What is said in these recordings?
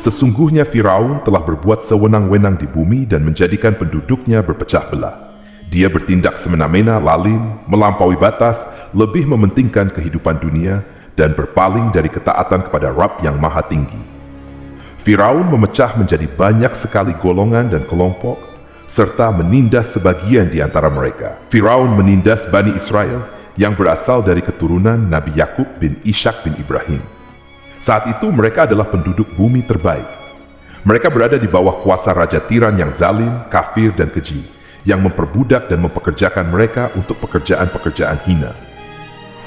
Sesungguhnya Firaun telah berbuat sewenang-wenang di bumi dan menjadikan penduduknya berpecah belah. Dia bertindak semena-mena, lalim, melampaui batas, lebih mementingkan kehidupan dunia, dan berpaling dari ketaatan kepada Rabb yang Maha Tinggi. Firaun memecah menjadi banyak sekali golongan dan kelompok, serta menindas sebagian di antara mereka. Firaun menindas Bani Israel yang berasal dari keturunan Nabi Yakub bin Ishak bin Ibrahim. Saat itu mereka adalah penduduk bumi terbaik. Mereka berada di bawah kuasa Raja Tiran yang zalim, kafir, dan keji, yang memperbudak dan mempekerjakan mereka untuk pekerjaan-pekerjaan hina.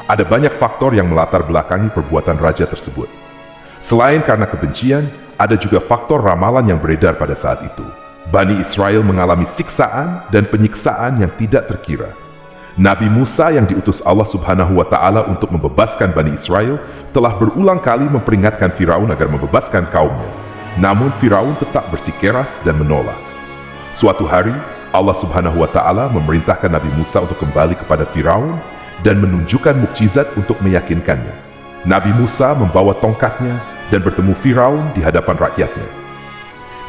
Ada banyak faktor yang melatar belakangi perbuatan raja tersebut. Selain karena kebencian, ada juga faktor ramalan yang beredar pada saat itu. Bani Israel mengalami siksaan dan penyiksaan yang tidak terkira. Nabi Musa yang diutus Allah Subhanahu wa Ta'ala untuk membebaskan Bani Israel telah berulang kali memperingatkan Firaun agar membebaskan kaumnya. Namun Firaun tetap bersikeras dan menolak. Suatu hari, Allah Subhanahu wa Ta'ala memerintahkan Nabi Musa untuk kembali kepada Firaun dan menunjukkan mukjizat untuk meyakinkannya. Nabi Musa membawa tongkatnya dan bertemu Firaun di hadapan rakyatnya.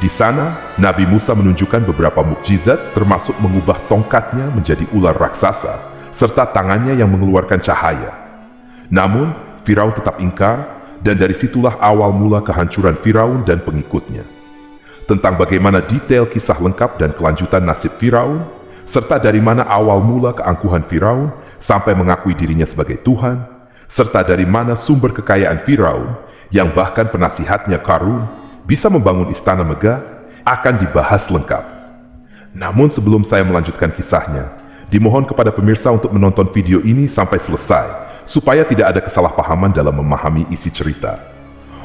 Di sana, Nabi Musa menunjukkan beberapa mukjizat termasuk mengubah tongkatnya menjadi ular raksasa, serta tangannya yang mengeluarkan cahaya. Namun, Firaun tetap ingkar, dan dari situlah awal mula kehancuran Firaun dan pengikutnya. Tentang bagaimana detail kisah lengkap dan kelanjutan nasib Firaun, serta dari mana awal mula keangkuhan Firaun sampai mengakui dirinya sebagai Tuhan, serta dari mana sumber kekayaan Firaun, yang bahkan penasihatnya Qarun bisa membangun istana megah, akan dibahas lengkap. Namun sebelum saya melanjutkan kisahnya, dimohon kepada pemirsa untuk menonton video ini sampai selesai, supaya tidak ada kesalahpahaman dalam memahami isi cerita.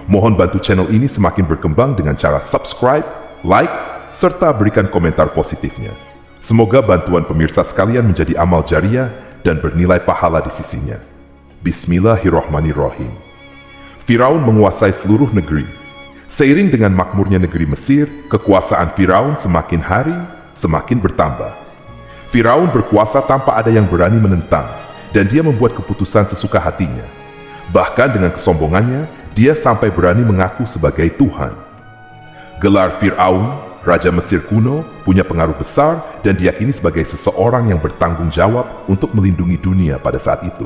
Mohon bantu channel ini semakin berkembang dengan cara subscribe, like, serta berikan komentar positifnya. Semoga bantuan pemirsa sekalian menjadi amal jariah dan bernilai pahala di sisinya. Bismillahirrahmanirrahim. Firaun menguasai seluruh negeri. Seiring dengan makmurnya negeri Mesir, kekuasaan Firaun semakin hari semakin bertambah. Firaun berkuasa tanpa ada yang berani menentang, dan dia membuat keputusan sesuka hatinya. Bahkan dengan kesombongannya, dia sampai berani mengaku sebagai Tuhan. Gelar Firaun, Raja Mesir kuno, punya pengaruh besar dan diyakini sebagai seseorang yang bertanggung jawab untuk melindungi dunia pada saat itu.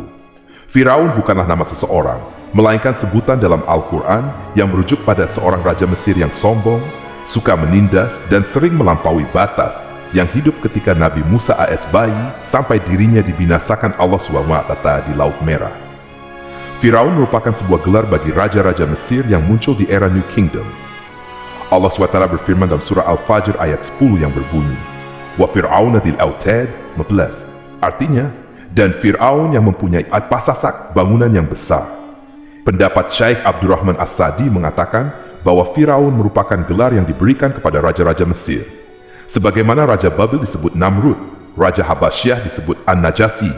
Firaun bukanlah nama seseorang, melainkan sebutan dalam Al-Quran yang merujuk pada seorang Raja Mesir yang sombong, suka menindas, dan sering melampaui batas, yang hidup ketika Nabi Musa AS bayi sampai dirinya dibinasakan Allah SWT di Laut Merah. Firaun merupakan sebuah gelar bagi raja-raja Mesir yang muncul di era New Kingdom. Allah SWT berfirman dalam surah Al-Fajr ayat 10 yang berbunyi, "Wa Fir'auna dil autad" 11. Artinya, dan Fir'aun yang mempunyai pasasak bangunan yang besar. Pendapat Syekh Abdurrahman As-Sadi mengatakan bahwa Firaun merupakan gelar yang diberikan kepada raja-raja Mesir. Sebagaimana Raja Babel disebut Namrud, Raja Habasyah disebut An-Najasi,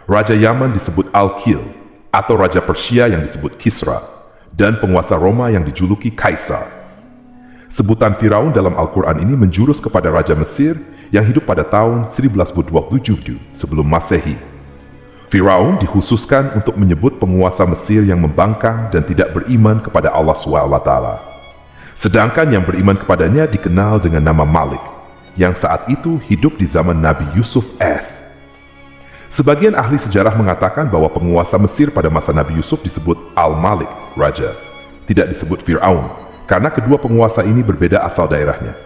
Raja Yaman disebut Al-Kil, atau Raja Persia yang disebut Kisra, dan penguasa Roma yang dijuluki Kaisar. Sebutan Firaun dalam Al-Quran ini menjurus kepada Raja Mesir yang hidup pada tahun 1127 sebelum Masehi. Firaun dikhususkan untuk menyebut penguasa Mesir yang membangkang dan tidak beriman kepada Allah SWT. Sedangkan yang beriman kepadanya dikenal dengan nama Malik, yang saat itu hidup di zaman Nabi Yusuf AS. Sebagian ahli sejarah mengatakan bahwa penguasa Mesir pada masa Nabi Yusuf disebut Al-Malik, Raja, tidak disebut Firaun, karena kedua penguasa ini berbeda asal daerahnya.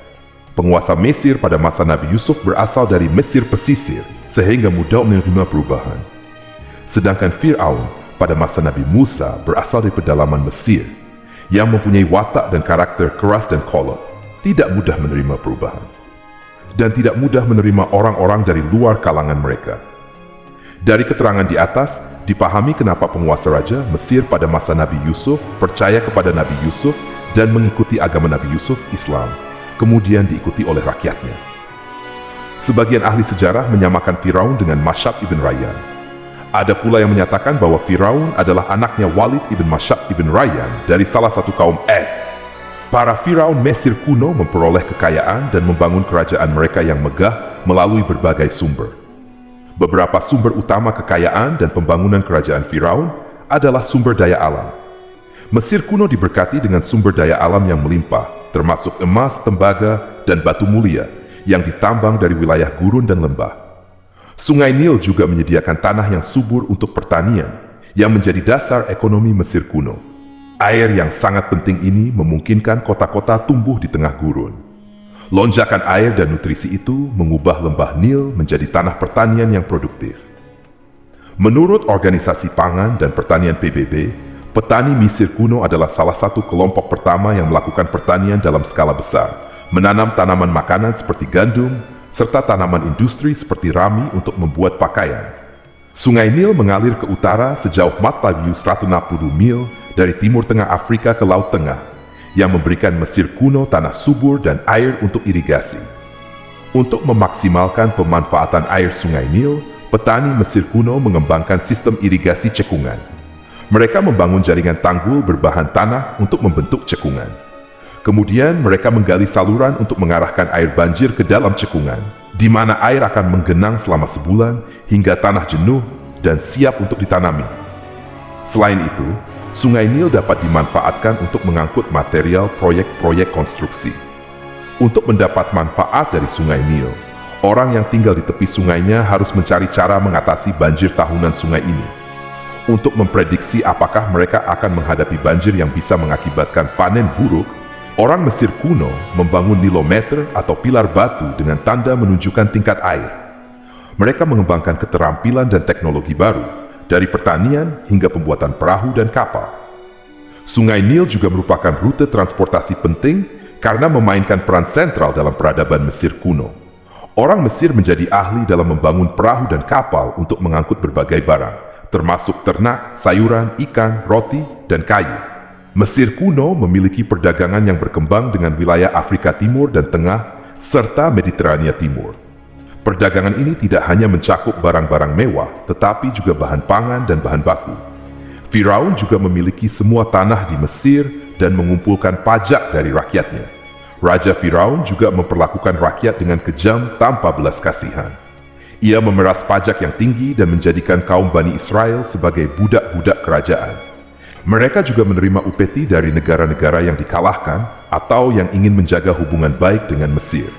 Penguasa Mesir pada masa Nabi Yusuf berasal dari Mesir pesisir, sehingga mudah menerima perubahan. Sedangkan Firaun pada masa Nabi Musa berasal dari pedalaman Mesir, yang mempunyai watak dan karakter keras dan kolot, tidak mudah menerima perubahan, dan tidak mudah menerima orang-orang dari luar kalangan mereka. Dari keterangan di atas, dipahami kenapa penguasa raja Mesir pada masa Nabi Yusuf percaya kepada Nabi Yusuf dan mengikuti agama Nabi Yusuf, Islam, kemudian diikuti oleh rakyatnya. Sebagian ahli sejarah menyamakan Firaun dengan Mashab ibn Rayyan. Ada pula yang menyatakan bahwa Firaun adalah anaknya Walid ibn Mashab ibn Rayyan dari salah satu kaum Ad. Para Firaun Mesir kuno memperoleh kekayaan dan membangun kerajaan mereka yang megah melalui berbagai sumber. Beberapa sumber utama kekayaan dan pembangunan kerajaan Firaun adalah sumber daya alam. Mesir kuno diberkati dengan sumber daya alam yang melimpah, termasuk emas, tembaga, dan batu mulia yang ditambang dari wilayah gurun dan lembah. Sungai Nil juga menyediakan tanah yang subur untuk pertanian, yang menjadi dasar ekonomi Mesir kuno. Air yang sangat penting ini memungkinkan kota-kota tumbuh di tengah gurun. Lonjakan air dan nutrisi itu mengubah lembah Nil menjadi tanah pertanian yang produktif. Menurut Organisasi Pangan dan Pertanian PBB, petani Mesir kuno adalah salah satu kelompok pertama yang melakukan pertanian dalam skala besar, menanam tanaman makanan seperti gandum, serta tanaman industri seperti rami untuk membuat pakaian. Sungai Nil mengalir ke utara sejauh mata view 160 mil dari timur tengah Afrika ke Laut Tengah, yang memberikan Mesir kuno tanah subur dan air untuk irigasi. Untuk memaksimalkan pemanfaatan air Sungai Nil, petani Mesir kuno mengembangkan sistem irigasi cekungan. Mereka membangun jaringan tanggul berbahan tanah untuk membentuk cekungan. Kemudian mereka menggali saluran untuk mengarahkan air banjir ke dalam cekungan, di mana air akan menggenang selama sebulan hingga tanah jenuh dan siap untuk ditanami. Selain itu, Sungai Nil dapat dimanfaatkan untuk mengangkut material proyek-proyek konstruksi. Untuk mendapat manfaat dari Sungai Nil, orang yang tinggal di tepi sungainya harus mencari cara mengatasi banjir tahunan sungai ini. Untuk memprediksi apakah mereka akan menghadapi banjir yang bisa mengakibatkan panen buruk, orang Mesir kuno membangun nilometer atau pilar batu dengan tanda menunjukkan tingkat air. Mereka mengembangkan keterampilan dan teknologi baru, dari pertanian hingga pembuatan perahu dan kapal. Sungai Nil juga merupakan rute transportasi penting karena memainkan peran sentral dalam peradaban Mesir kuno. Orang Mesir menjadi ahli dalam membangun perahu dan kapal untuk mengangkut berbagai barang, termasuk ternak, sayuran, ikan, roti, dan kayu. Mesir kuno memiliki perdagangan yang berkembang dengan wilayah Afrika Timur dan Tengah, serta Mediterania Timur. Perdagangan ini tidak hanya mencakup barang-barang mewah, tetapi juga bahan pangan dan bahan baku. Firaun juga memiliki semua tanah di Mesir dan mengumpulkan pajak dari rakyatnya. Raja Firaun juga memperlakukan rakyat dengan kejam tanpa belas kasihan. Ia memeras pajak yang tinggi dan menjadikan kaum Bani Israel sebagai budak-budak kerajaan. Mereka juga menerima upeti dari negara-negara yang dikalahkan atau yang ingin menjaga hubungan baik dengan Mesir.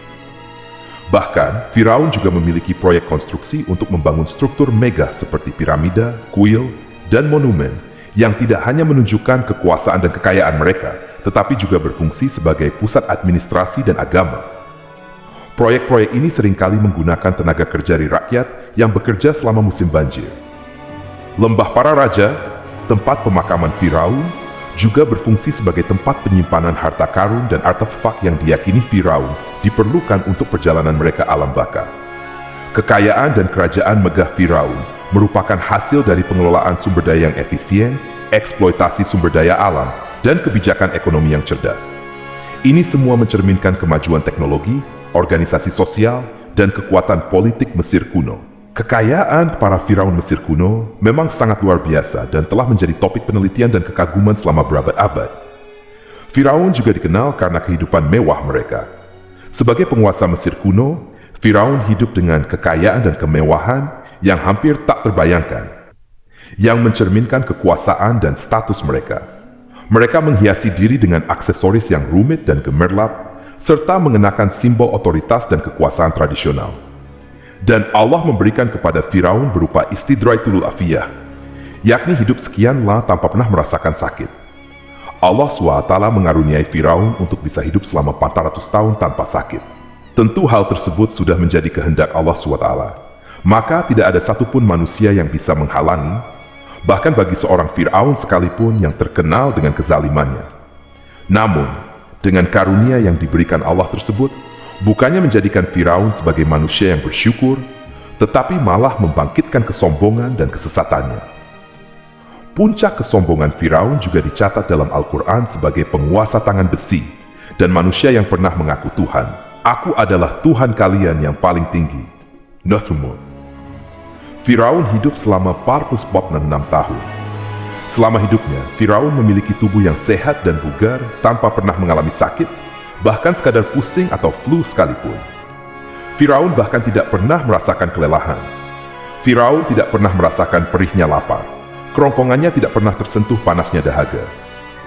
Bahkan, Firaun juga memiliki proyek konstruksi untuk membangun struktur megah seperti piramida, kuil, dan monumen yang tidak hanya menunjukkan kekuasaan dan kekayaan mereka, tetapi juga berfungsi sebagai pusat administrasi dan agama. Proyek-proyek ini seringkali menggunakan tenaga kerja dari rakyat yang bekerja selama musim banjir. Lembah para raja, tempat pemakaman Firaun, juga berfungsi sebagai tempat penyimpanan harta karun dan artefak yang diyakini Firaun diperlukan untuk perjalanan mereka alam baka. Kekayaan dan kerajaan megah Firaun merupakan hasil dari pengelolaan sumber daya yang efisien, eksploitasi sumber daya alam, dan kebijakan ekonomi yang cerdas. Ini semua mencerminkan kemajuan teknologi, organisasi sosial, dan kekuatan politik Mesir kuno. Kekayaan para Firaun Mesir kuno memang sangat luar biasa dan telah menjadi topik penelitian dan kekaguman selama berabad-abad. Firaun juga dikenal karena kehidupan mewah mereka. Sebagai penguasa Mesir kuno, Firaun hidup dengan kekayaan dan kemewahan yang hampir tak terbayangkan, yang mencerminkan kekuasaan dan status mereka. Mereka menghiasi diri dengan aksesoris yang rumit dan gemerlap, serta mengenakan simbol otoritas dan kekuasaan tradisional. Dan Allah memberikan kepada Firaun berupa istidraitul afiyah, yakni hidup sekian tanpa pernah merasakan sakit. Allah SWT mengaruniai Firaun untuk bisa hidup selama 400 tahun tanpa sakit. Tentu hal tersebut sudah menjadi kehendak Allah SWT. Maka tidak ada satupun manusia yang bisa menghalangi, bahkan bagi seorang Firaun sekalipun yang terkenal dengan kezalimannya. Namun, dengan karunia yang diberikan Allah tersebut, bukannya menjadikan Firaun sebagai manusia yang bersyukur, tetapi malah membangkitkan kesombongan dan kesesatannya. Puncak kesombongan Firaun juga dicatat dalam Al-Quran sebagai penguasa tangan besi dan manusia yang pernah mengaku Tuhan. Aku adalah Tuhan kalian yang paling tinggi. Nathumur. Firaun hidup selama 46 tahun. Selama hidupnya, Firaun memiliki tubuh yang sehat dan bugar tanpa pernah mengalami sakit, bahkan sekadar pusing atau flu sekalipun. Firaun bahkan tidak pernah merasakan kelelahan. Firaun tidak pernah merasakan perihnya lapar. Kerongkongannya tidak pernah tersentuh panasnya dahaga.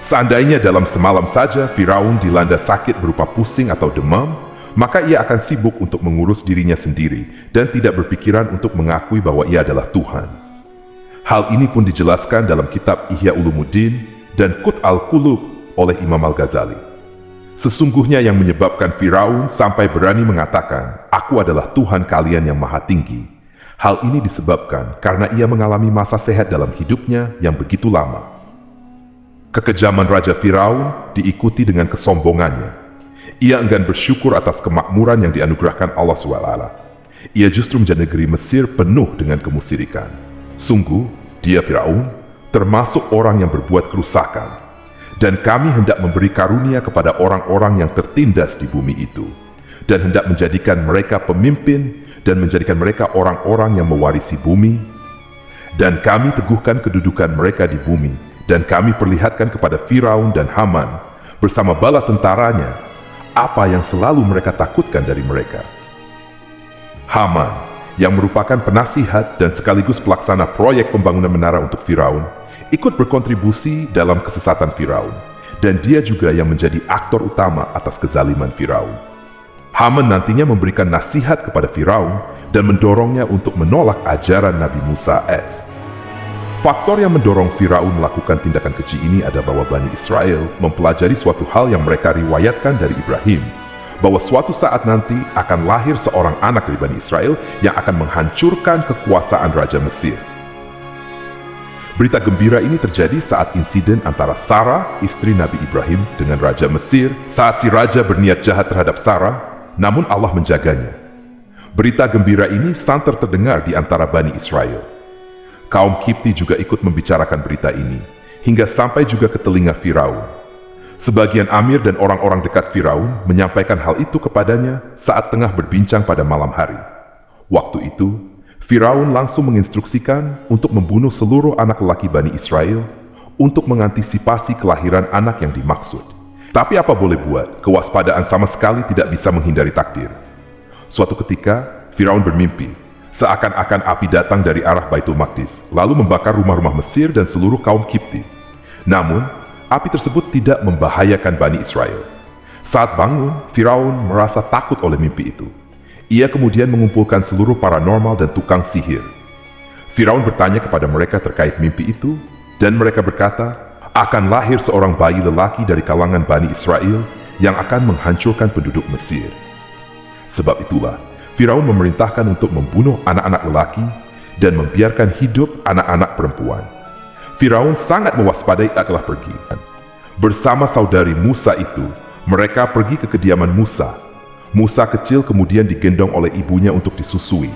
Seandainya dalam semalam saja Firaun dilanda sakit berupa pusing atau demam, maka ia akan sibuk untuk mengurus dirinya sendiri dan tidak berpikiran untuk mengakui bahwa ia adalah Tuhan. Hal ini pun dijelaskan dalam kitab Ihya Ulumuddin dan Qut al-Qulub oleh Imam Al-Ghazali. Sesungguhnya yang menyebabkan Firaun sampai berani mengatakan, "Aku adalah Tuhan kalian yang maha tinggi." Hal ini disebabkan karena ia mengalami masa sehat dalam hidupnya yang begitu lama. Kekejaman Raja Firaun diikuti dengan kesombongannya. Ia enggan bersyukur atas kemakmuran yang dianugerahkan Allah SWT. Ia justru menjadi negeri Mesir penuh dengan kemusyrikan. Sungguh, dia Firaun termasuk orang yang berbuat kerusakan. Dan kami hendak memberi karunia kepada orang-orang yang tertindas di bumi itu. Dan hendak menjadikan mereka pemimpin dan menjadikan mereka orang-orang yang mewarisi bumi. Dan kami teguhkan kedudukan mereka di bumi. Dan kami perlihatkan kepada Firaun dan Haman bersama bala tentaranya apa yang selalu mereka takutkan dari mereka. Haman, yang merupakan penasihat dan sekaligus pelaksana proyek pembangunan menara untuk Firaun, ikut berkontribusi dalam kesesatan Firaun, dan dia juga yang menjadi aktor utama atas kezaliman Firaun. Haman nantinya memberikan nasihat kepada Firaun dan mendorongnya untuk menolak ajaran Nabi Musa AS. Faktor yang mendorong Firaun melakukan tindakan keji ini adalah bahwa Bani Israel mempelajari suatu hal yang mereka riwayatkan dari Ibrahim, bahwa suatu saat nanti akan lahir seorang anak dari Bani Israel yang akan menghancurkan kekuasaan Raja Mesir. Berita gembira ini terjadi saat insiden antara Sarah, istri Nabi Ibrahim, dengan Raja Mesir, saat si Raja berniat jahat terhadap Sarah, namun Allah menjaganya. Berita gembira ini santer terdengar di antara Bani Israel. Kaum Kipti juga ikut membicarakan berita ini, hingga sampai juga ke telinga Firaun. Sebagian amir dan orang-orang dekat Firaun menyampaikan hal itu kepadanya saat tengah berbincang pada malam hari. Waktu itu, Firaun langsung menginstruksikan untuk membunuh seluruh anak lelaki Bani Israel untuk mengantisipasi kelahiran anak yang dimaksud. Tapi apa boleh buat, kewaspadaan sama sekali tidak bisa menghindari takdir. Suatu ketika, Firaun bermimpi seakan-akan api datang dari arah Baitul Maqdis, lalu membakar rumah-rumah Mesir dan seluruh kaum Kipti. Namun, api tersebut tidak membahayakan Bani Israel. Saat bangun, Firaun merasa takut oleh mimpi itu. Ia kemudian mengumpulkan seluruh paranormal dan tukang sihir. Firaun bertanya kepada mereka terkait mimpi itu, dan mereka berkata, akan lahir seorang bayi lelaki dari kalangan Bani Israel yang akan menghancurkan penduduk Mesir. Sebab itulah, Firaun memerintahkan untuk membunuh anak-anak lelaki dan membiarkan hidup anak-anak perempuan. Firaun sangat mewaspadai adalah pergi. Bersama saudari Musa itu, mereka pergi ke kediaman Musa. Musa kecil kemudian digendong oleh ibunya untuk disusui.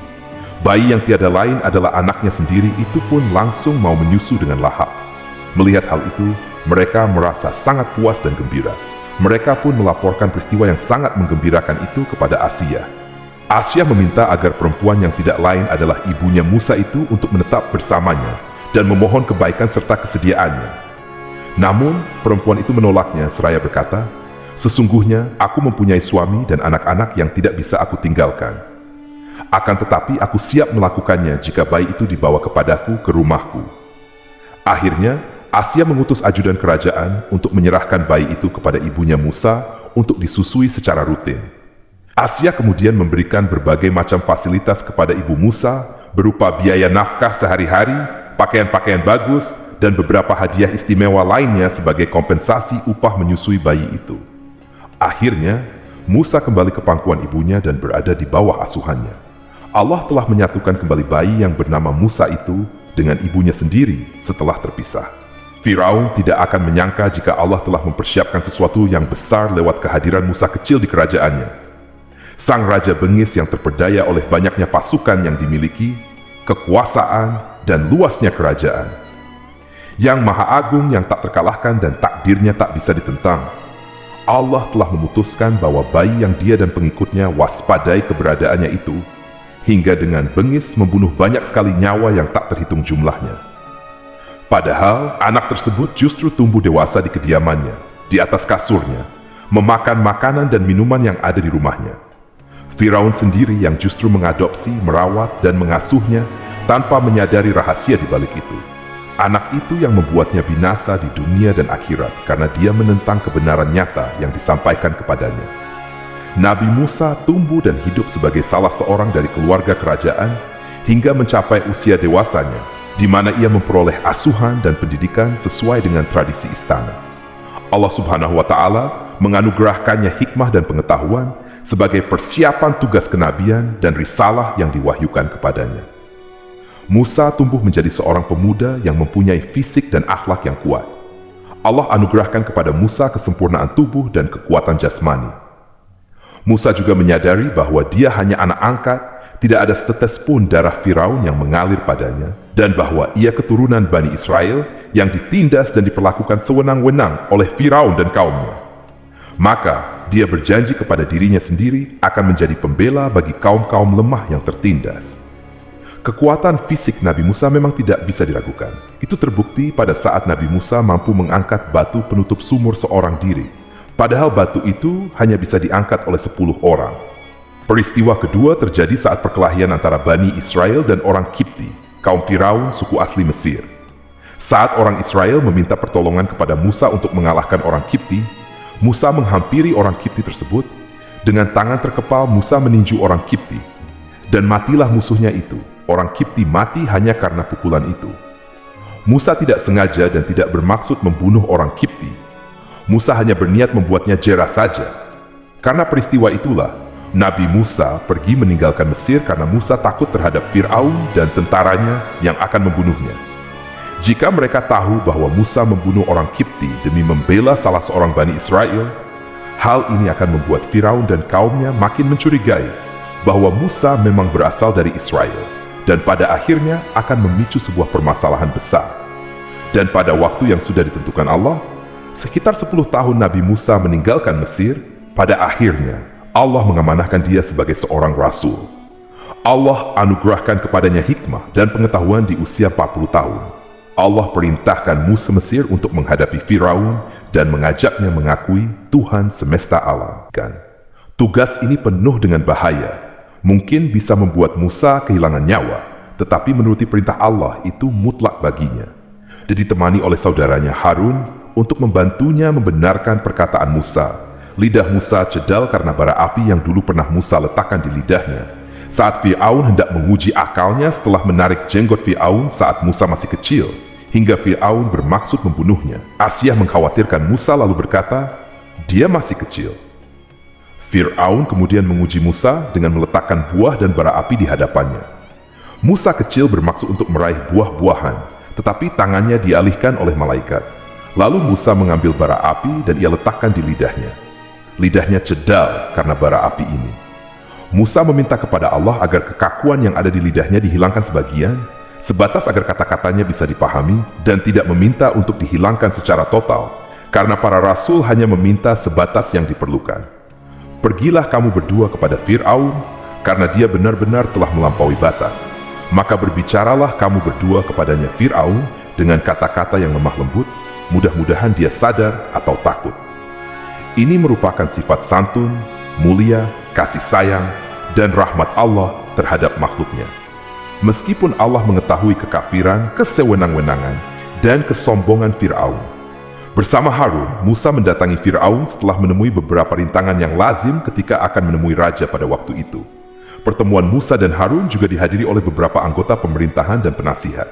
Bayi yang tiada lain adalah anaknya sendiri itu pun langsung mau menyusu dengan lahap. Melihat hal itu, mereka merasa sangat puas dan gembira. Mereka pun melaporkan peristiwa yang sangat menggembirakan itu kepada Asia. Asia meminta agar perempuan yang tidak lain adalah ibunya Musa itu untuk menetap bersamanya dan memohon kebaikan serta kesediaannya. Namun, perempuan itu menolaknya seraya berkata, "Sesungguhnya aku mempunyai suami dan anak-anak yang tidak bisa aku tinggalkan. Akan tetapi aku siap melakukannya jika bayi itu dibawa kepadaku ke rumahku." Akhirnya, Asia mengutus ajudan kerajaan untuk menyerahkan bayi itu kepada ibunya Musa untuk disusui secara rutin. Asia kemudian memberikan berbagai macam fasilitas kepada ibu Musa berupa biaya nafkah sehari-hari, pakaian-pakaian bagus, dan beberapa hadiah istimewa lainnya sebagai kompensasi upah menyusui bayi itu. Akhirnya, Musa kembali ke pangkuan ibunya dan berada di bawah asuhannya. Allah telah menyatukan kembali bayi yang bernama Musa itu dengan ibunya sendiri setelah terpisah. Firaun tidak akan menyangka jika Allah telah mempersiapkan sesuatu yang besar lewat kehadiran Musa kecil di kerajaannya. Sang raja bengis yang terperdaya oleh banyaknya pasukan yang dimiliki, kekuasaan, dan luasnya kerajaan. Yang Maha Agung yang tak terkalahkan dan takdirnya tak bisa ditentang. Allah telah memutuskan bahwa bayi yang dia dan pengikutnya waspadai keberadaannya itu, hingga dengan bengis membunuh banyak sekali nyawa yang tak terhitung jumlahnya. Padahal anak tersebut justru tumbuh dewasa di kediamannya, di atas kasurnya, memakan makanan dan minuman yang ada di rumahnya. Firaun sendiri yang justru mengadopsi, merawat, dan mengasuhnya tanpa menyadari rahasia di balik itu. Anak itu yang membuatnya binasa di dunia dan akhirat karena dia menentang kebenaran nyata yang disampaikan kepadanya. Nabi Musa tumbuh dan hidup sebagai salah seorang dari keluarga kerajaan hingga mencapai usia dewasanya, di mana ia memperoleh asuhan dan pendidikan sesuai dengan tradisi istana. Allah Subhanahu wa Ta'ala menganugerahkannya hikmah dan pengetahuan sebagai persiapan tugas kenabian dan risalah yang diwahyukan kepadanya. Musa tumbuh menjadi seorang pemuda yang mempunyai fisik dan akhlak yang kuat. Allah anugerahkan kepada Musa kesempurnaan tubuh dan kekuatan jasmani. Musa juga menyadari bahwa dia hanya anak angkat, tidak ada setetes pun darah Firaun yang mengalir padanya, dan bahwa ia keturunan Bani Israel yang ditindas dan diperlakukan sewenang-wenang oleh Firaun dan kaumnya. Maka dia berjanji kepada dirinya sendiri akan menjadi pembela bagi kaum-kaum lemah yang tertindas. Kekuatan fisik Nabi Musa memang tidak bisa diragukan. Itu terbukti pada saat Nabi Musa mampu mengangkat batu penutup sumur seorang diri, padahal batu itu hanya bisa diangkat oleh 10 orang. Peristiwa kedua terjadi saat perkelahian antara Bani Israel dan orang Kipti, kaum Firaun suku asli Mesir. Saat orang Israel meminta pertolongan kepada Musa untuk mengalahkan orang Kipti, Musa menghampiri orang Kipti tersebut. Dengan tangan terkepal Musa meninju orang Kipti, dan matilah musuhnya itu. Orang Kipti mati hanya karena pukulan itu. Musa tidak sengaja dan tidak bermaksud membunuh orang Kipti. Musa hanya berniat membuatnya jera saja. Karena peristiwa itulah, Nabi Musa pergi meninggalkan Mesir karena Musa takut terhadap Firaun dan tentaranya yang akan membunuhnya. Jika mereka tahu bahwa Musa membunuh orang Kipti demi membela salah seorang Bani Israel, hal ini akan membuat Firaun dan kaumnya makin mencurigai bahwa Musa memang berasal dari Israel, dan pada akhirnya akan memicu sebuah permasalahan besar. Dan pada waktu yang sudah ditentukan Allah, sekitar 10 tahun Nabi Musa meninggalkan Mesir, pada akhirnya Allah mengamanahkan dia sebagai seorang rasul. Allah anugerahkan kepadanya hikmah dan pengetahuan di usia 40 tahun. Allah perintahkan Musa Mesir untuk menghadapi Firaun dan mengajaknya mengakui Tuhan semesta alam. Tugas ini penuh dengan bahaya. Mungkin bisa membuat Musa kehilangan nyawa, tetapi menuruti perintah Allah itu mutlak baginya. Dan ditemani oleh saudaranya Harun untuk membantunya membenarkan perkataan Musa. Lidah Musa cedal karena bara api yang dulu pernah Musa letakkan di lidahnya. Saat Firaun hendak menguji akalnya setelah menarik jenggot Firaun saat Musa masih kecil, hingga Firaun bermaksud membunuhnya. Asyah mengkhawatirkan Musa lalu berkata, dia masih kecil. Firaun kemudian menguji Musa dengan meletakkan buah dan bara api di hadapannya. Musa kecil bermaksud untuk meraih buah-buahan, tetapi tangannya dialihkan oleh malaikat. Lalu Musa mengambil bara api dan ia letakkan di lidahnya. Lidahnya cedal karena bara api ini. Musa meminta kepada Allah agar kekakuan yang ada di lidahnya dihilangkan sebagian, sebatas agar kata-katanya bisa dipahami, dan tidak meminta untuk dihilangkan secara total, karena para rasul hanya meminta sebatas yang diperlukan. Pergilah kamu berdua kepada Firaun, karena dia benar-benar telah melampaui batas. Maka berbicaralah kamu berdua kepadanya Firaun dengan kata-kata yang lemah lembut, mudah-mudahan dia sadar atau takut. Ini merupakan sifat santun, mulia, kasih sayang, dan rahmat Allah terhadap makhluknya. Meskipun Allah mengetahui kekafiran, kesewenang-wenangan, dan kesombongan Firaun, bersama Harun, Musa mendatangi Firaun setelah menemui beberapa rintangan yang lazim ketika akan menemui raja pada waktu itu. Pertemuan Musa dan Harun juga dihadiri oleh beberapa anggota pemerintahan dan penasihat.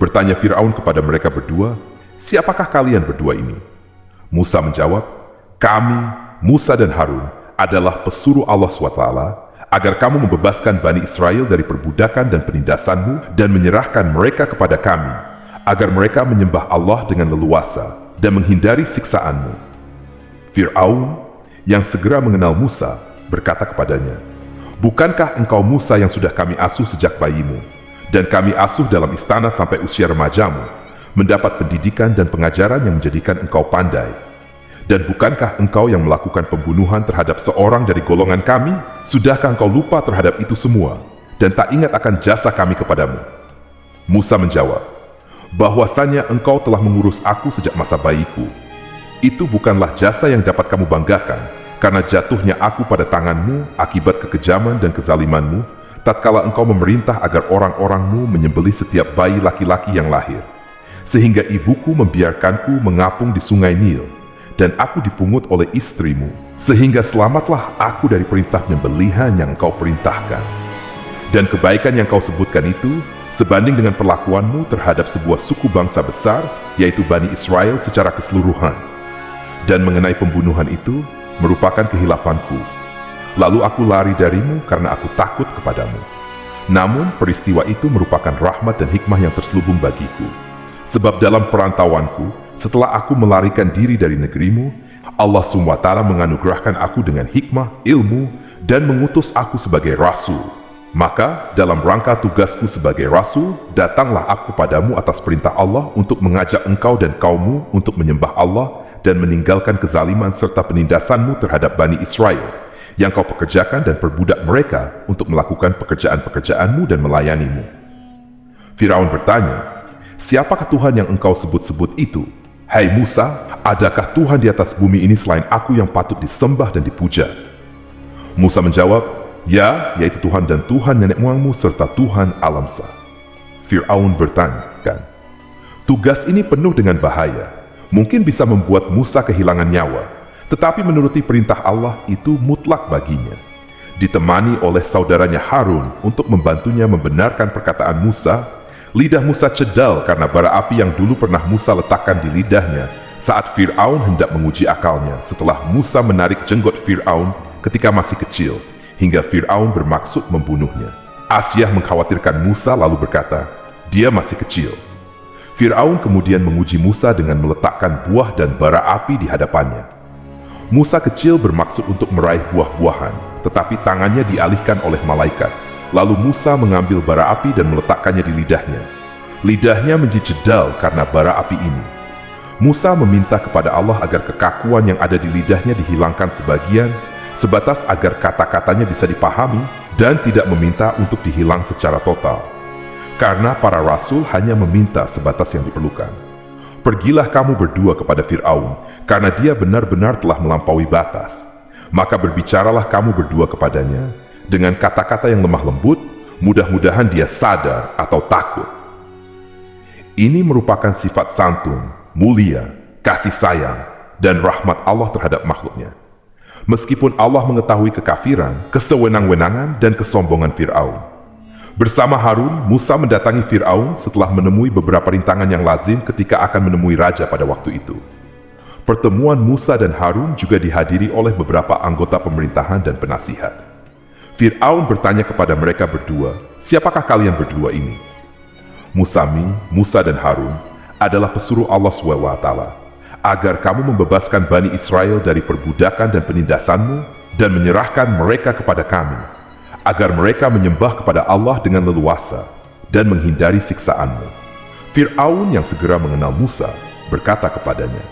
Bertanya Firaun kepada mereka berdua, siapakah kalian berdua ini? Musa menjawab, kami, Musa dan Harun, adalah pesuruh Allah SWT agar kamu membebaskan Bani Israel dari perbudakan dan penindasanmu dan menyerahkan mereka kepada kami, agar mereka menyembah Allah dengan leluasa dan menghindari siksaanmu. Firaun, yang segera mengenal Musa, berkata kepadanya, bukankah engkau Musa yang sudah kami asuh sejak bayimu, dan kami asuh dalam istana sampai usia remajamu, mendapat pendidikan dan pengajaran yang menjadikan engkau pandai? Dan bukankah engkau yang melakukan pembunuhan terhadap seorang dari golongan kami? Sudahkah engkau lupa terhadap itu semua, dan tak ingat akan jasa kami kepadamu? Musa menjawab, bahwasanya engkau telah mengurus aku sejak masa bayiku. Itu bukanlah jasa yang dapat kamu banggakan, karena jatuhnya aku pada tanganmu akibat kekejaman dan kezalimanmu, tatkala engkau memerintah agar orang-orangmu menyembelih setiap bayi laki-laki yang lahir. sehingga ibuku membiarkanku mengapung di sungai Nil, dan aku dipungut oleh istrimu, sehingga selamatlah aku dari perintah penyembelihan yang engkau perintahkan. Dan kebaikan yang kau sebutkan itu sebanding dengan perlakuanmu terhadap sebuah suku bangsa besar, yaitu Bani Israel secara keseluruhan. Dan mengenai pembunuhan itu merupakan kehilafanku. Lalu aku lari darimu karena aku takut kepadamu. Namun peristiwa itu merupakan rahmat dan hikmah yang terselubung bagiku. Sebab dalam perantauanku, setelah aku melarikan diri dari negerimu, Allah SWT menganugerahkan aku dengan hikmah, ilmu, dan mengutus aku sebagai rasul. Maka dalam rangka tugasku sebagai rasul, datanglah aku padamu atas perintah Allah untuk mengajak engkau dan kaummu untuk menyembah Allah dan meninggalkan kezaliman serta penindasanmu terhadap Bani Israel, yang kau pekerjakan dan perbudak mereka untuk melakukan pekerjaan-pekerjaanmu dan melayanimu. Firaun bertanya, siapakah Tuhan yang engkau sebut-sebut itu? Hai Musa, adakah Tuhan di atas bumi ini selain aku yang patut disembah dan dipuja? Musa menjawab, ya, yaitu Tuhan dan Tuhan nenek moyangmu serta Tuhan alamsa. Firaun bertanya, tugas ini penuh dengan bahaya, mungkin bisa membuat Musa kehilangan nyawa, tetapi menuruti perintah Allah itu mutlak baginya. Ditemani oleh saudaranya Harun untuk membantunya membenarkan perkataan Musa, lidah Musa cedal karena bara api yang dulu pernah Musa letakkan di lidahnya saat Firaun hendak menguji akalnya setelah Musa menarik jenggot Firaun ketika masih kecil, hingga Firaun bermaksud membunuhnya. Asyah mengkhawatirkan Musa lalu berkata, dia masih kecil. Firaun kemudian menguji Musa dengan meletakkan buah dan bara api di hadapannya. Musa kecil bermaksud untuk meraih buah-buahan, tetapi tangannya dialihkan oleh malaikat. Lalu Musa mengambil bara api dan meletakkannya di lidahnya. Lidahnya menjadi jedal karena bara api ini. Musa meminta kepada Allah agar kekakuan yang ada di lidahnya dihilangkan sebagian, sebatas agar kata-katanya bisa dipahami, dan tidak meminta untuk dihilang secara total. Karena para rasul hanya meminta sebatas yang diperlukan. Pergilah kamu berdua kepada Firaun, karena dia benar-benar telah melampaui batas. Maka berbicaralah kamu berdua kepadanya, dengan kata-kata yang lemah lembut, mudah-mudahan dia sadar atau takut. Ini merupakan sifat santun, mulia, kasih sayang, dan rahmat Allah terhadap makhluknya. Meskipun Allah mengetahui kekafiran, kesewenang-wenangan, dan kesombongan Firaun. Bersama Harun, Musa mendatangi Firaun setelah menemui beberapa rintangan yang lazim ketika akan menemui raja pada waktu itu. Pertemuan Musa dan Harun juga dihadiri oleh beberapa anggota pemerintahan dan penasihat. Firaun bertanya kepada mereka berdua, siapakah kalian berdua ini? Musa dan Harun adalah pesuruh Allah SWT, agar kamu membebaskan Bani Israel dari perbudakan dan penindasanmu, dan menyerahkan mereka kepada kami, agar mereka menyembah kepada Allah dengan leluasa, dan menghindari siksaanmu. Firaun yang segera mengenal Musa, berkata kepadanya,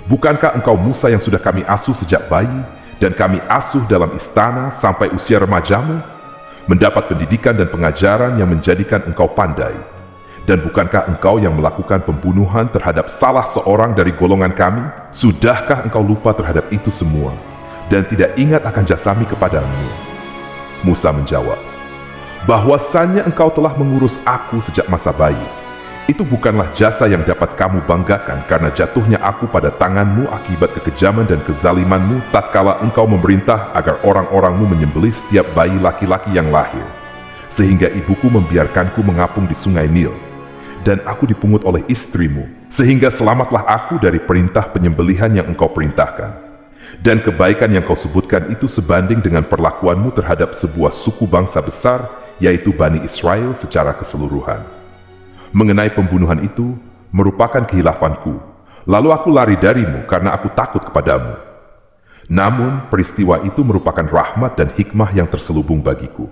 bukankah engkau Musa yang sudah kami asuh sejak bayi, dan kami asuh dalam istana sampai usia remajamu, mendapat pendidikan dan pengajaran yang menjadikan engkau pandai. Dan bukankah engkau yang melakukan pembunuhan terhadap salah seorang dari golongan kami? Sudahkah engkau lupa terhadap itu semua, dan tidak ingat akan jasamu kepadamu? Musa menjawab, bahwasannya engkau telah mengurus aku sejak masa bayi. Itu bukanlah jasa yang dapat kamu banggakan karena jatuhnya aku pada tanganmu akibat kekejaman dan kezalimanmu tatkala engkau memerintah agar orang-orangmu menyembelih setiap bayi laki-laki yang lahir, sehingga ibuku membiarkanku mengapung di sungai Nil, dan aku dipungut oleh istrimu, sehingga selamatlah aku dari perintah penyembelihan yang engkau perintahkan. Dan kebaikan yang kau sebutkan itu sebanding dengan perlakuanmu terhadap sebuah suku bangsa besar, yaitu Bani Israel secara keseluruhan. Mengenai pembunuhan itu merupakan kehilafanku, lalu aku lari darimu karena aku takut kepadamu. Namun peristiwa itu merupakan rahmat dan hikmah yang terselubung bagiku.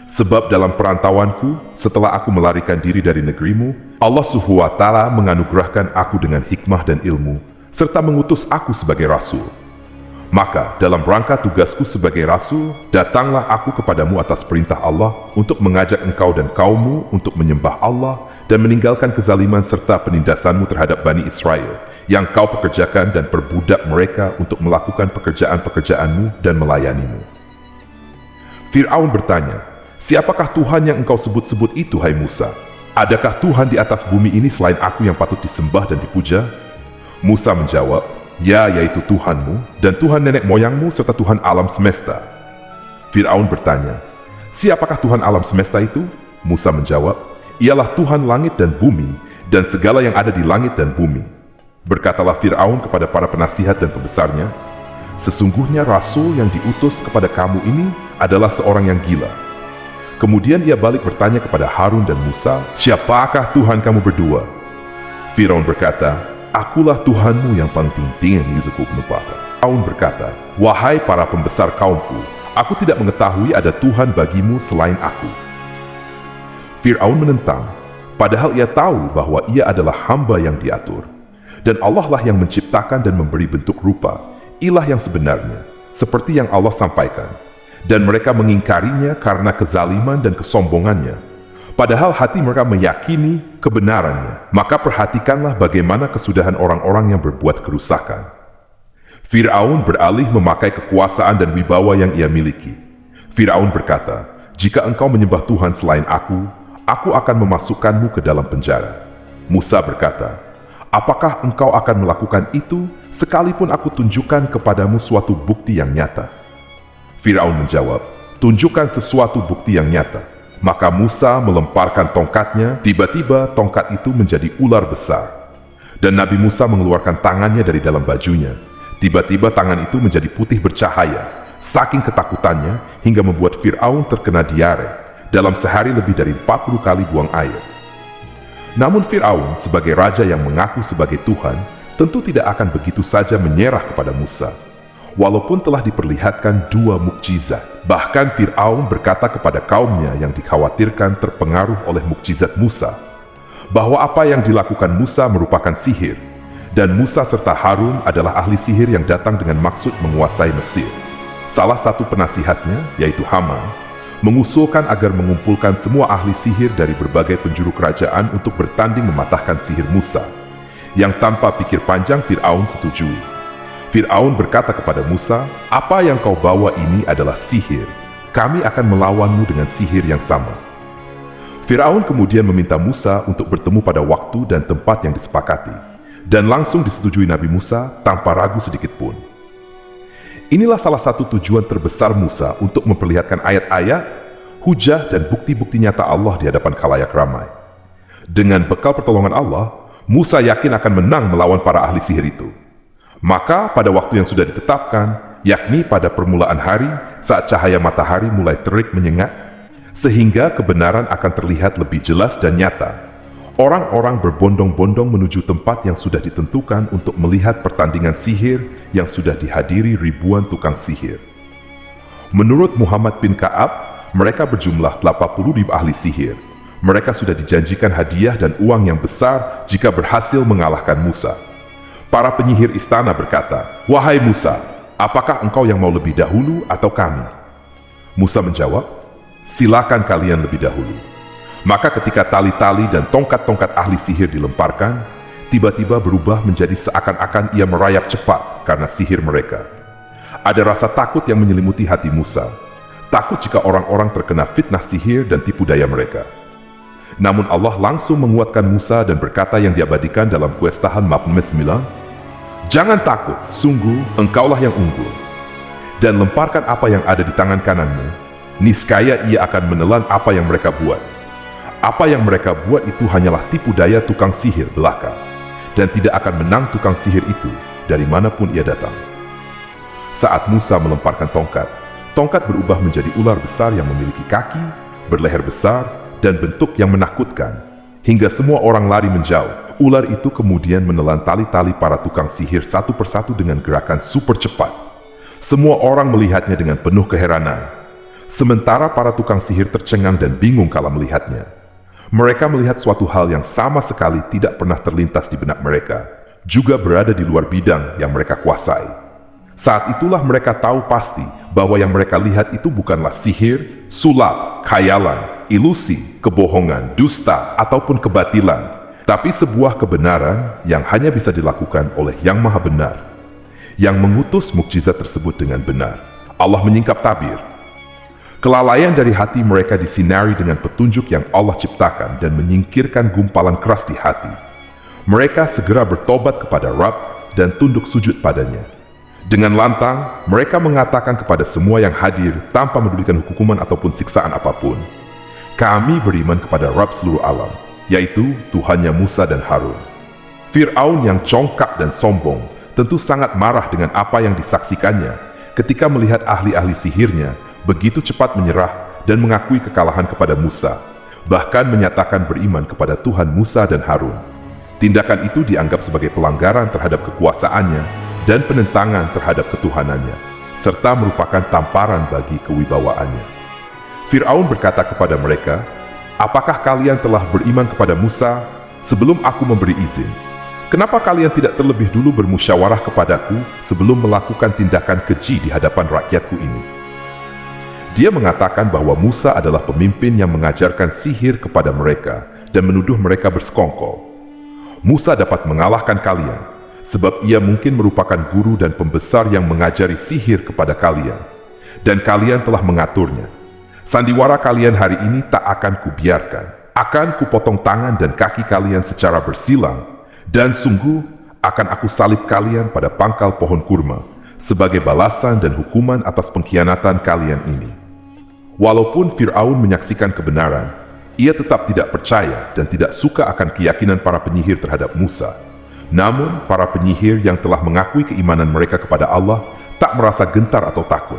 Sebab dalam perantauanku, setelah aku melarikan diri dari negerimu, Allah SWT menganugerahkan aku dengan hikmah dan ilmu, serta mengutus aku sebagai rasul. Maka dalam rangka tugasku sebagai rasul, datanglah aku kepadamu atas perintah Allah untuk mengajak engkau dan kaummu untuk menyembah Allah dan meninggalkan kezaliman serta penindasanmu terhadap Bani Israel, yang kau pekerjakan dan perbudak mereka untuk melakukan pekerjaan-pekerjaanmu dan melayanimu. Firaun bertanya, siapakah Tuhan yang engkau sebut-sebut itu, hai Musa? "Adakah Tuhan di atas bumi ini selain aku yang patut disembah dan dipuja?" Musa menjawab, "Ya, yaitu Tuhanmu dan Tuhan nenek moyangmu serta Tuhan alam semesta." Firaun bertanya, "Siapakah Tuhan alam semesta itu?" Musa menjawab, "Ialah Tuhan langit dan bumi dan segala yang ada di langit dan bumi." Berkatalah Firaun kepada para penasihat dan pembesarnya, "Sesungguhnya rasul yang diutus kepada kamu ini adalah seorang yang gila." Kemudian ia balik bertanya kepada Harun dan Musa, "Siapakah Tuhan kamu berdua?" Firaun berkata, "Akulah Tuhanmu yang paling tinggi di suku penupata." Firaun berkata, "Wahai para pembesar kaumku, aku tidak mengetahui ada Tuhan bagimu selain aku." Firaun menentang, padahal ia tahu bahwa ia adalah hamba yang diatur. Dan Allah lah yang menciptakan dan memberi bentuk rupa, ilah yang sebenarnya, seperti yang Allah sampaikan. Dan mereka mengingkarinya karena kezaliman dan kesombongannya. Padahal hati mereka meyakini kebenarannya. Maka perhatikanlah bagaimana kesudahan orang-orang yang berbuat kerusakan. Firaun beralih memakai kekuasaan dan wibawa yang ia miliki. Firaun berkata, "Jika engkau menyembah Tuhan selain aku akan memasukkanmu ke dalam penjara." Musa berkata, "Apakah engkau akan melakukan itu sekalipun aku tunjukkan kepadamu suatu bukti yang nyata?" Firaun menjawab, "Tunjukkan sesuatu bukti yang nyata." Maka Musa melemparkan tongkatnya, tiba-tiba tongkat itu menjadi ular besar. Dan Nabi Musa mengeluarkan tangannya dari dalam bajunya. Tiba-tiba tangan itu menjadi putih bercahaya, saking ketakutannya hingga membuat Firaun terkena diare. Dalam sehari lebih dari 40 kali buang air. Namun Firaun sebagai raja yang mengaku sebagai Tuhan, tentu tidak akan begitu saja menyerah kepada Musa. Walaupun telah diperlihatkan 2 mukjizat. Bahkan Firaun berkata kepada kaumnya yang dikhawatirkan terpengaruh oleh mukjizat Musa, bahwa apa yang dilakukan Musa merupakan sihir, dan Musa serta Harun adalah ahli sihir yang datang dengan maksud menguasai Mesir. Salah satu penasihatnya, yaitu Haman, mengusulkan agar mengumpulkan semua ahli sihir dari berbagai penjuru kerajaan untuk bertanding mematahkan sihir Musa, yang tanpa pikir panjang Firaun setujui. Firaun berkata kepada Musa, "Apa yang kau bawa ini adalah sihir. Kami akan melawanmu dengan sihir yang sama." Firaun kemudian meminta Musa untuk bertemu pada waktu dan tempat yang disepakati, dan langsung disetujui Nabi Musa tanpa ragu sedikit pun. Inilah salah satu tujuan terbesar Musa untuk memperlihatkan ayat-ayat, hujah dan bukti-bukti nyata Allah di hadapan khalayak ramai. Dengan bekal pertolongan Allah, Musa yakin akan menang melawan para ahli sihir itu. Maka pada waktu yang sudah ditetapkan, yakni pada permulaan hari saat cahaya matahari mulai terik menyengat, sehingga kebenaran akan terlihat lebih jelas dan nyata. Orang-orang berbondong-bondong menuju tempat yang sudah ditentukan untuk melihat pertandingan sihir yang sudah dihadiri ribuan tukang sihir. Menurut Muhammad bin Ka'ab, mereka berjumlah 80.000 ahli sihir. Mereka sudah dijanjikan hadiah dan uang yang besar jika berhasil mengalahkan Musa. Para penyihir istana berkata, "Wahai Musa, apakah engkau yang mau lebih dahulu atau kami?" Musa menjawab, "Silakan kalian lebih dahulu." Maka ketika tali-tali dan tongkat-tongkat ahli sihir dilemparkan, tiba-tiba berubah menjadi seakan-akan ia merayap cepat karena sihir mereka. Ada rasa takut yang menyelimuti hati Musa. Takut jika orang-orang terkena fitnah sihir dan tipu daya mereka. Namun Allah langsung menguatkan Musa dan berkata yang diabadikan dalam Kuestahan Mab 9, "Jangan takut, sungguh engkaulah yang unggul. Dan lemparkan apa yang ada di tangan kananmu, niscaya ia akan menelan apa yang mereka buat. Apa yang mereka buat itu hanyalah tipu daya tukang sihir belaka, dan tidak akan menang tukang sihir itu dari manapun ia datang." Saat Musa melemparkan tongkat, tongkat berubah menjadi ular besar yang memiliki kaki, berleher besar, dan bentuk yang menakutkan, hingga semua orang lari menjauh. Ular itu kemudian menelan tali-tali para tukang sihir satu persatu dengan gerakan super cepat. Semua orang melihatnya dengan penuh keheranan. Sementara para tukang sihir tercengang dan bingung kala melihatnya. Mereka melihat suatu hal yang sama sekali tidak pernah terlintas di benak mereka, juga berada di luar bidang yang mereka kuasai. Saat itulah mereka tahu pasti bahwa yang mereka lihat itu bukanlah sihir, sulap, khayalan, ilusi, kebohongan, dusta, ataupun kebatilan, tapi sebuah kebenaran yang hanya bisa dilakukan oleh Yang Maha Benar, yang mengutus mukjizat tersebut dengan benar. Allah menyingkap tabir. Kelalaian dari hati mereka disinari dengan petunjuk yang Allah ciptakan dan menyingkirkan gumpalan keras di hati. Mereka segera bertobat kepada Rabb dan tunduk sujud padanya. Dengan lantang, mereka mengatakan kepada semua yang hadir tanpa medulikan hukuman ataupun siksaan apapun, "Kami beriman kepada Rabb seluruh alam, yaitu Tuhannya Musa dan Harun." Fir'aun yang congkak dan sombong tentu sangat marah dengan apa yang disaksikannya ketika melihat ahli-ahli sihirnya begitu cepat menyerah dan mengakui kekalahan kepada Musa, bahkan menyatakan beriman kepada Tuhan Musa dan Harun. Tindakan itu dianggap sebagai pelanggaran terhadap kekuasaannya dan penentangan terhadap ketuhanannya, serta merupakan tamparan bagi kewibawaannya. Fir'aun berkata kepada mereka, "Apakah kalian telah beriman kepada Musa sebelum aku memberi izin? Kenapa kalian tidak terlebih dulu bermusyawarah kepadaku sebelum melakukan tindakan keji di hadapan rakyatku ini?" Dia mengatakan bahwa Musa adalah pemimpin yang mengajarkan sihir kepada mereka dan menuduh mereka bersekongkol. Musa dapat mengalahkan kalian, sebab ia mungkin merupakan guru dan pembesar yang mengajari sihir kepada kalian, dan kalian telah mengaturnya. Sandiwara kalian hari ini tak akan kubiarkan. Akan kupotong tangan dan kaki kalian secara bersilang, dan sungguh akan aku salib kalian pada pangkal pohon kurma, sebagai balasan dan hukuman atas pengkhianatan kalian ini. Walaupun Fir'aun menyaksikan kebenaran, ia tetap tidak percaya dan tidak suka akan keyakinan para penyihir terhadap Musa. Namun, para penyihir yang telah mengakui keimanan mereka kepada Allah tak merasa gentar atau takut.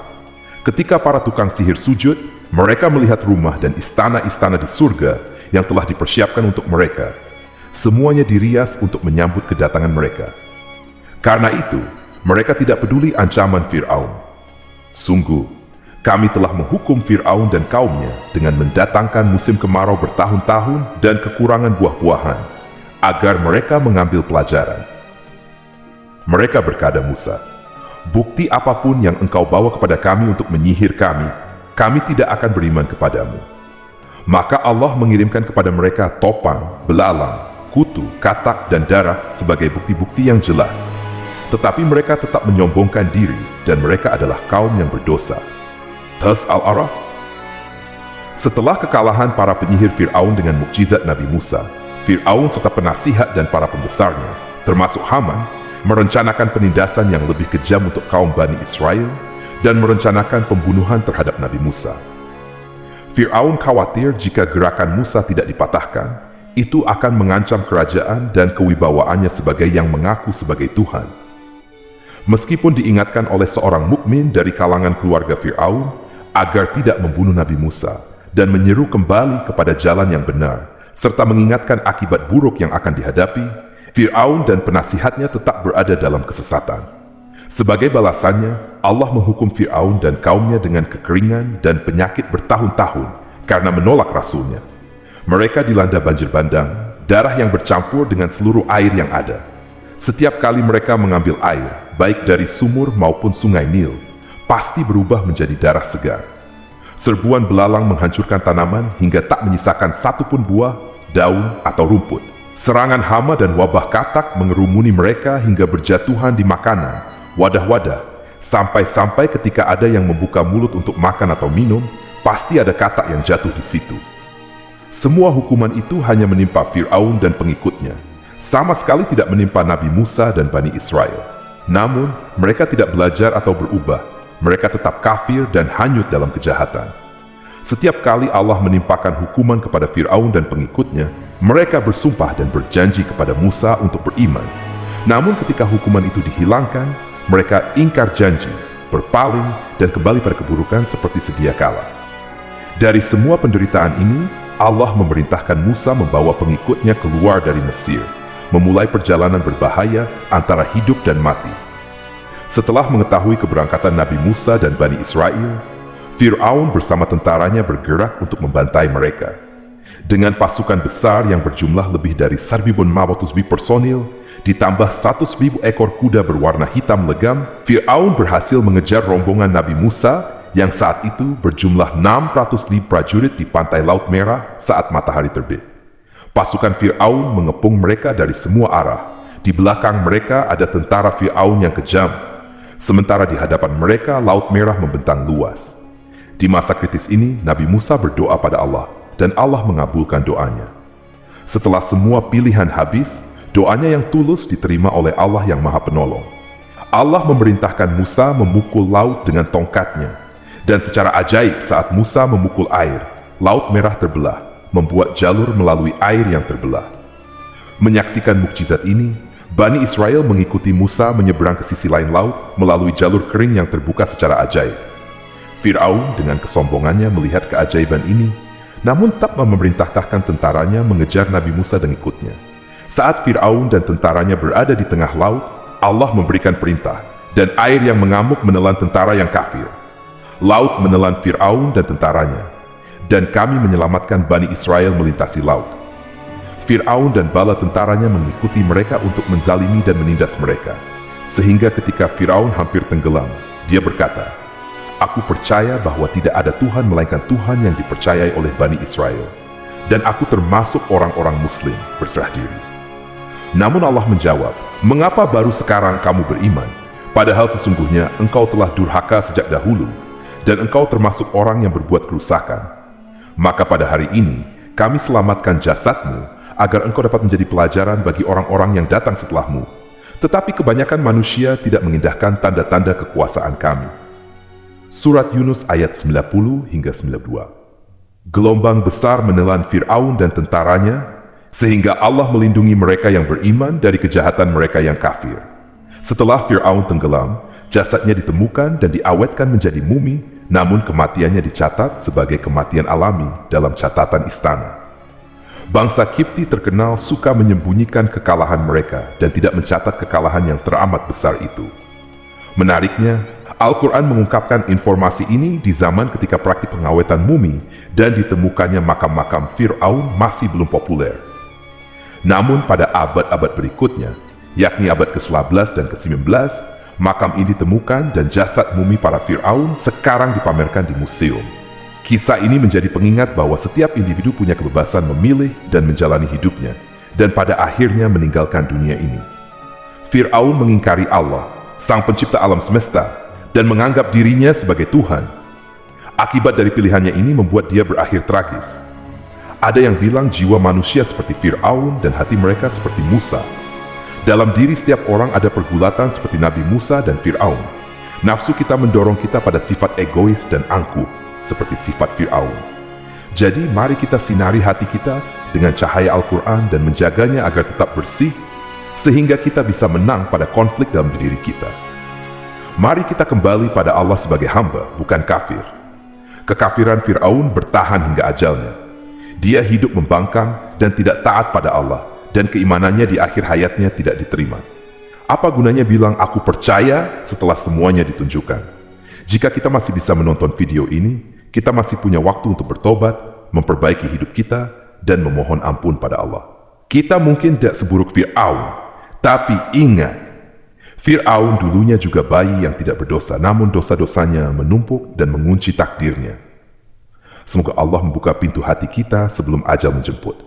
Ketika para tukang sihir sujud, mereka melihat rumah dan istana-istana di surga yang telah dipersiapkan untuk mereka. Semuanya dirias untuk menyambut kedatangan mereka. Karena itu, mereka tidak peduli ancaman Fir'aun. Sungguh, kami telah menghukum Fir'aun dan kaumnya dengan mendatangkan musim kemarau bertahun-tahun dan kekurangan buah-buahan, agar mereka mengambil pelajaran. Mereka berkata Musa, "Bukti apapun yang engkau bawa kepada kami untuk menyihir kami, kami tidak akan beriman kepadamu." Maka Allah mengirimkan kepada mereka topang, belalang, kutu, katak, dan darah sebagai bukti-bukti yang jelas. Tetapi mereka tetap menyombongkan diri dan mereka adalah kaum yang berdosa. Tas Al-Araf. Setelah kekalahan para penyihir Fir'aun dengan mukjizat Nabi Musa, Fir'aun serta penasihat dan para pembesarnya, termasuk Haman, merencanakan penindasan yang lebih kejam untuk kaum Bani Israel dan merencanakan pembunuhan terhadap Nabi Musa. Fir'aun khawatir jika gerakan Musa tidak dipatahkan, itu akan mengancam kerajaan dan kewibawaannya sebagai yang mengaku sebagai Tuhan. Meskipun diingatkan oleh seorang mukmin dari kalangan keluarga Fir'aun agar tidak membunuh Nabi Musa dan menyeru kembali kepada jalan yang benar, serta mengingatkan akibat buruk yang akan dihadapi, Fir'aun dan penasihatnya tetap berada dalam kesesatan. Sebagai balasannya, Allah menghukum Fir'aun dan kaumnya dengan kekeringan dan penyakit bertahun-tahun karena menolak rasulnya. Mereka dilanda banjir bandang, darah yang bercampur dengan seluruh air yang ada. Setiap kali mereka mengambil air, baik dari sumur maupun sungai Nil, pasti berubah menjadi darah segar. Serbuan belalang menghancurkan tanaman hingga tak menyisakan satupun buah, daun, atau rumput. Serangan hama dan wabah katak mengerumuni mereka hingga berjatuhan di makanan, wadah-wadah, sampai-sampai ketika ada yang membuka mulut untuk makan atau minum, pasti ada katak yang jatuh di situ. Semua hukuman itu hanya menimpa Fir'aun dan pengikutnya, sama sekali tidak menimpa Nabi Musa dan Bani Israel. Namun, mereka tidak belajar atau berubah. Mereka tetap kafir dan hanyut dalam kejahatan. Setiap kali Allah menimpakan hukuman kepada Fir'aun dan pengikutnya, mereka bersumpah dan berjanji kepada Musa untuk beriman. Namun ketika hukuman itu dihilangkan, mereka ingkar janji, berpaling, dan kembali pada keburukan seperti sedia kala. Dari semua penderitaan ini, Allah memerintahkan Musa membawa pengikutnya keluar dari Mesir, memulai perjalanan berbahaya antara hidup dan mati. Setelah mengetahui keberangkatan Nabi Musa dan Bani Israel, Fir'aun bersama tentaranya bergerak untuk membantai mereka. Dengan pasukan besar yang berjumlah lebih dari 1.500 personil, ditambah 100.000 ekor kuda berwarna hitam legam, Fir'aun berhasil mengejar rombongan Nabi Musa yang saat itu berjumlah 600.000 prajurit di pantai Laut Merah saat matahari terbit. Pasukan Fir'aun mengepung mereka dari semua arah. Di belakang mereka ada tentara Fir'aun yang kejam. Sementara di hadapan mereka Laut Merah membentang luas. Di masa kritis ini, Nabi Musa berdoa pada Allah, dan Allah mengabulkan doanya. Setelah semua pilihan habis, doanya yang tulus diterima oleh Allah yang Maha Penolong. Allah memerintahkan Musa memukul laut dengan tongkatnya, dan secara ajaib saat Musa memukul air, Laut Merah terbelah, membuat jalur melalui air yang terbelah. Menyaksikan mukjizat ini, Bani Israel mengikuti Musa menyeberang ke sisi lain laut melalui jalur kering yang terbuka secara ajaib. Fir'aun dengan kesombongannya melihat keajaiban ini, namun tak memerintahkan tentaranya mengejar Nabi Musa dan ikutnya. Saat Fir'aun dan tentaranya berada di tengah laut, Allah memberikan perintah, dan air yang mengamuk menelan tentara yang kafir. Laut menelan Fir'aun dan tentaranya, dan kami menyelamatkan Bani Israel melintasi laut. Fir'aun dan bala tentaranya mengikuti mereka untuk menzalimi dan menindas mereka, sehingga ketika Fir'aun hampir tenggelam, dia berkata, "Aku percaya bahwa tidak ada Tuhan melainkan Tuhan yang dipercayai oleh Bani Israel, dan aku termasuk orang-orang Muslim berserah diri." Namun Allah menjawab, "Mengapa baru sekarang kamu beriman? Padahal sesungguhnya engkau telah durhaka sejak dahulu, dan engkau termasuk orang yang berbuat kerusakan. Maka pada hari ini, kami selamatkan jasadmu, agar engkau dapat menjadi pelajaran bagi orang-orang yang datang setelahmu. Tetapi kebanyakan manusia tidak mengindahkan tanda-tanda kekuasaan kami." Surat Yunus ayat 90 hingga 92. Gelombang besar menelan Fir'aun dan tentaranya, sehingga Allah melindungi mereka yang beriman dari kejahatan mereka yang kafir. Setelah Fir'aun tenggelam, jasadnya ditemukan dan diawetkan menjadi mumi, namun kematiannya dicatat sebagai kematian alami dalam catatan istana. Bangsa Kipti terkenal suka menyembunyikan kekalahan mereka dan tidak mencatat kekalahan yang teramat besar itu. Menariknya, Al-Quran mengungkapkan informasi ini di zaman ketika praktik pengawetan mumi dan ditemukannya makam-makam Fir'aun masih belum populer. Namun pada abad-abad berikutnya, yakni abad ke-11 dan ke-19, makam ini ditemukan dan jasad mumi para Fir'aun sekarang dipamerkan di museum. Kisah ini menjadi pengingat bahwa setiap individu punya kebebasan memilih dan menjalani hidupnya, dan pada akhirnya meninggalkan dunia ini. Fir'aun mengingkari Allah, Sang Pencipta alam semesta, dan menganggap dirinya sebagai Tuhan. Akibat dari pilihannya ini membuat dia berakhir tragis. Ada yang bilang jiwa manusia seperti Fir'aun dan hati mereka seperti Musa. Dalam diri setiap orang ada pergulatan seperti Nabi Musa dan Fir'aun. Nafsu kita mendorong kita pada sifat egois dan angkuh, seperti sifat Fir'aun. Jadi mari kita sinari hati kita dengan cahaya Al-Quran dan menjaganya agar tetap bersih, sehingga kita bisa menang pada konflik dalam diri kita. Mari kita kembali pada Allah sebagai hamba, bukan kafir. Kekafiran Fir'aun bertahan hingga ajalnya. Dia hidup membangkang dan tidak taat pada Allah, dan keimanannya di akhir hayatnya tidak diterima. Apa gunanya bilang aku percaya setelah semuanya ditunjukkan? Jika kita masih bisa menonton video ini, kita masih punya waktu untuk bertobat, memperbaiki hidup kita, dan memohon ampun pada Allah. Kita mungkin tidak seburuk Fir'aun, tapi ingat, Fir'aun dulunya juga bayi yang tidak berdosa, namun dosa-dosanya menumpuk dan mengunci takdirnya. Semoga Allah membuka pintu hati kita sebelum ajal menjemput.